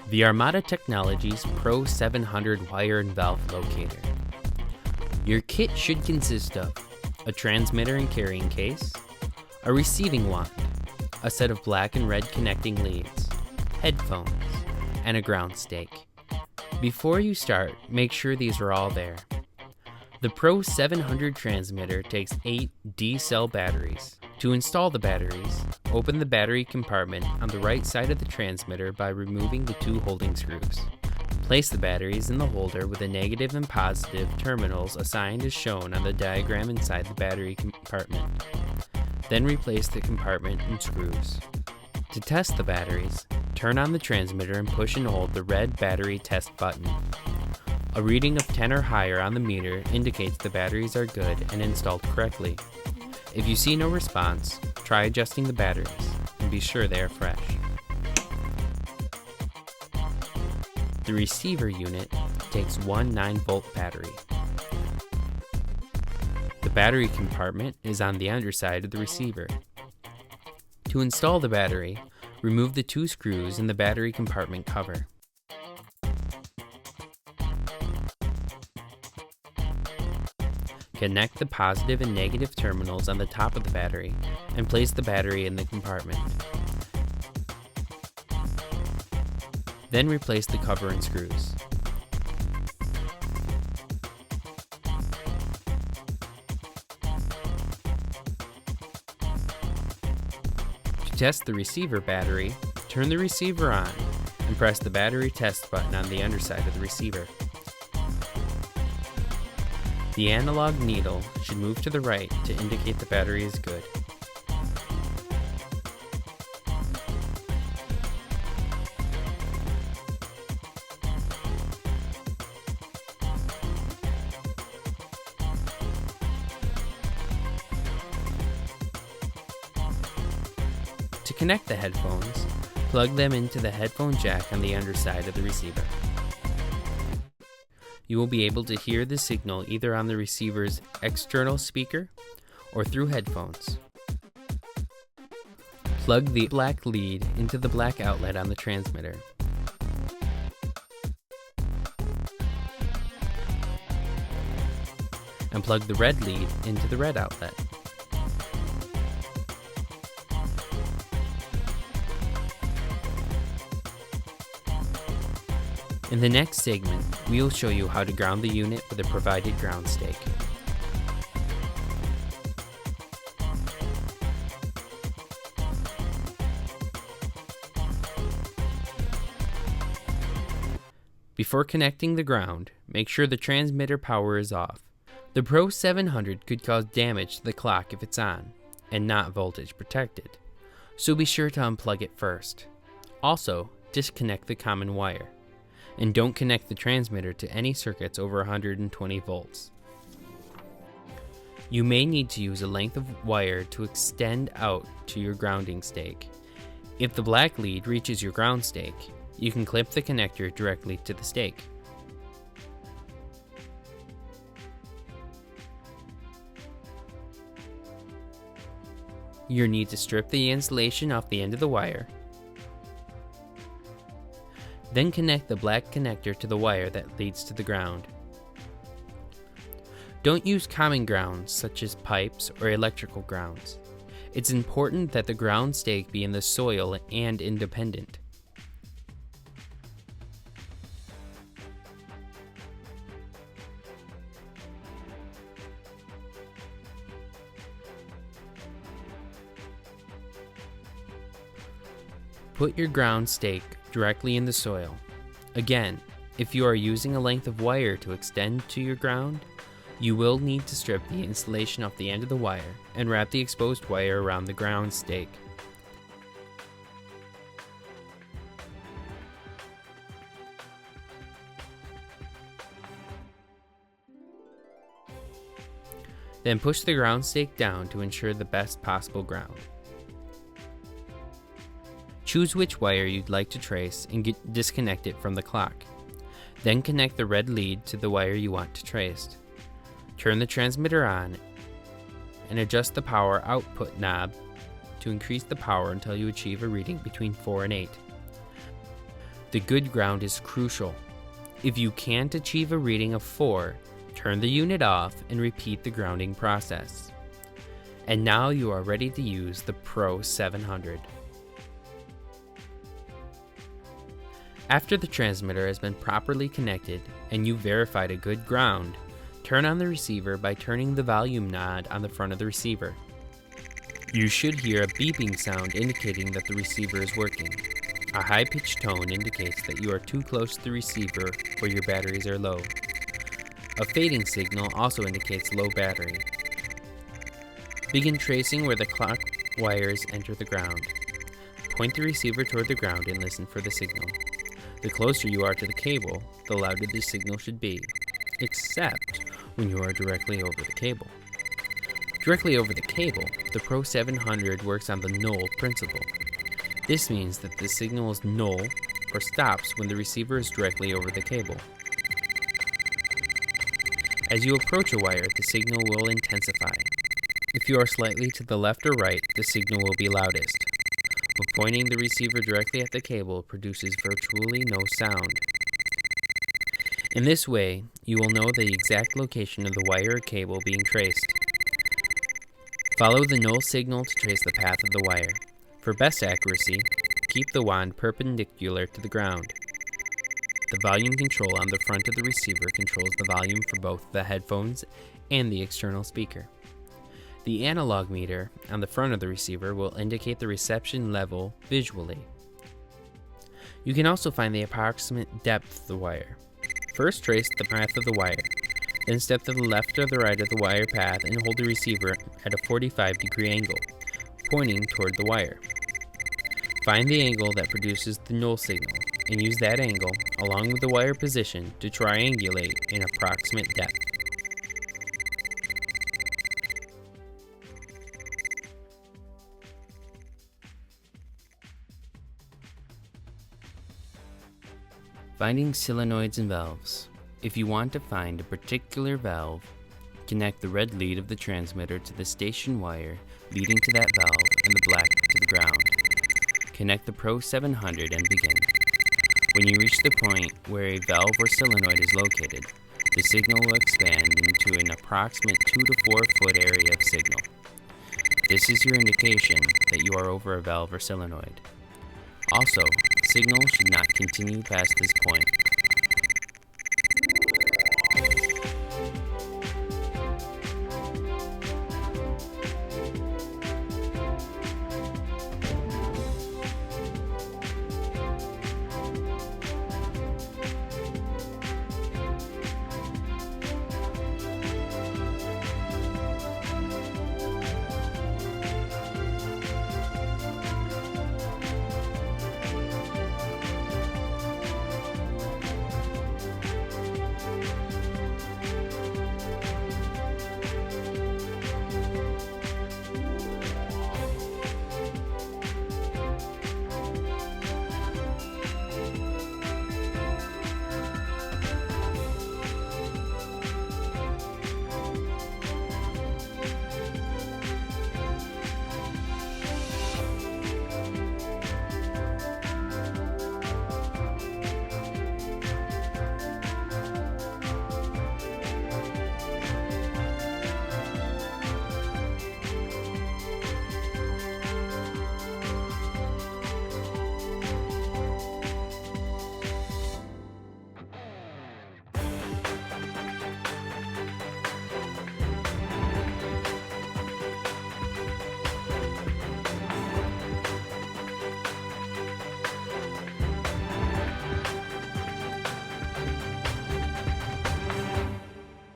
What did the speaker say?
The Armada Technologies Pro700 wire and valve locator. Your kit should consist of a transmitter and carrying case, a receiving wand, a set of black and red connecting leads, headphones, and a ground stake. Before you start, make sure these are all there. The Pro700 transmitter takes 8 D-cell batteries. To install the batteries, open the battery compartment on the right side of the transmitter by removing the 2 holding screws. Place the batteries in the holder with the negative and positive terminals assigned as shown on the diagram inside the battery compartment. Then replace the compartment and screws. To test the batteries, turn on the transmitter and push and hold the red battery test button. A reading of 10 or higher on the meter indicates the batteries are good and installed correctly. If you see no response, try adjusting the batteries and be sure they are fresh. The receiver unit takes one 9-volt battery. The battery compartment is on the underside of the receiver. To install the battery, remove the 2 screws in the battery compartment cover. Connect the positive and negative terminals on the top of the battery and place the battery in the compartment. Then replace the cover and screws. To test the receiver battery, turn the receiver on and press the battery test button on the underside of the receiver. The analog needle should move to the right to indicate the battery is good. To connect the headphones, plug them into the headphone jack on the underside of the receiver. You will be able to hear the signal either on the receiver's external speaker or through headphones. Plug the black lead into the black outlet on the transmitter. And plug the red lead into the red outlet. In the next segment, we will show you how to ground the unit with a provided ground stake. Before connecting the ground, make sure the transmitter power is off. The Pro700 could cause damage to the clock if it's on, and not voltage protected, so be sure to unplug it first. Also, disconnect the common wire. And don't connect the transmitter to any circuits over 120 volts. You may need to use a length of wire to extend out to your grounding stake. If the black lead reaches your ground stake, you can clip the connector directly to the stake. You'll need to strip the insulation off the end of the wire. Then connect the black connector to the wire that leads to the ground. Don't use common grounds such as pipes or electrical grounds. It's important that the ground stake be in the soil and independent. Put your ground stake directly in the soil. Again, if you are using a length of wire to extend to your ground, you will need to strip the insulation off the end of the wire and wrap the exposed wire around the ground stake. Then push the ground stake down to ensure the best possible ground. Choose which wire you'd like to trace and disconnect it from the clock. Then connect the red lead to the wire you want to trace. Turn the transmitter on and adjust the power output knob to increase the power until you achieve a reading between 4 and 8. The good ground is crucial. If you can't achieve a reading of 4, turn the unit off and repeat the grounding process. And now you are ready to use the Pro700. After the transmitter has been properly connected and you verified a good ground, turn on the receiver by turning the volume knob on the front of the receiver. You should hear a beeping sound indicating that the receiver is working. A high-pitched tone indicates that you are too close to the receiver or your batteries are low. A fading signal also indicates low battery. Begin tracing where the clock wires enter the ground. Point the receiver toward the ground and listen for the signal. The closer you are to the cable, the louder the signal should be, except when you are directly over the cable. Directly over the cable, the Pro700 works on the null principle. This means that the signal is null or stops when the receiver is directly over the cable. As you approach a wire, the signal will intensify. If you are slightly to the left or right, the signal will be loudest. But pointing the receiver directly at the cable produces virtually no sound. In this way, you will know the exact location of the wire or cable being traced. Follow the null signal to trace the path of the wire. For best accuracy, keep the wand perpendicular to the ground. The volume control on the front of the receiver controls the volume for both the headphones and the external speaker. The analog meter on the front of the receiver will indicate the reception level visually. You can also find the approximate depth of the wire. First, trace the path of the wire. Then step to the left or the right of the wire path and hold the receiver at a 45-degree angle, pointing toward the wire. Find the angle that produces the null signal and use that angle, along with the wire position, to triangulate an approximate depth. Finding solenoids and valves. If you want to find a particular valve, connect the red lead of the transmitter to the station wire leading to that valve and the black to the ground. Connect the Pro700 and begin. When you reach the point where a valve or solenoid is located, the signal will expand into an approximate 2 to 4 foot area of signal. This is your indication that you are over a valve or solenoid. Also, signal should not continue past this point.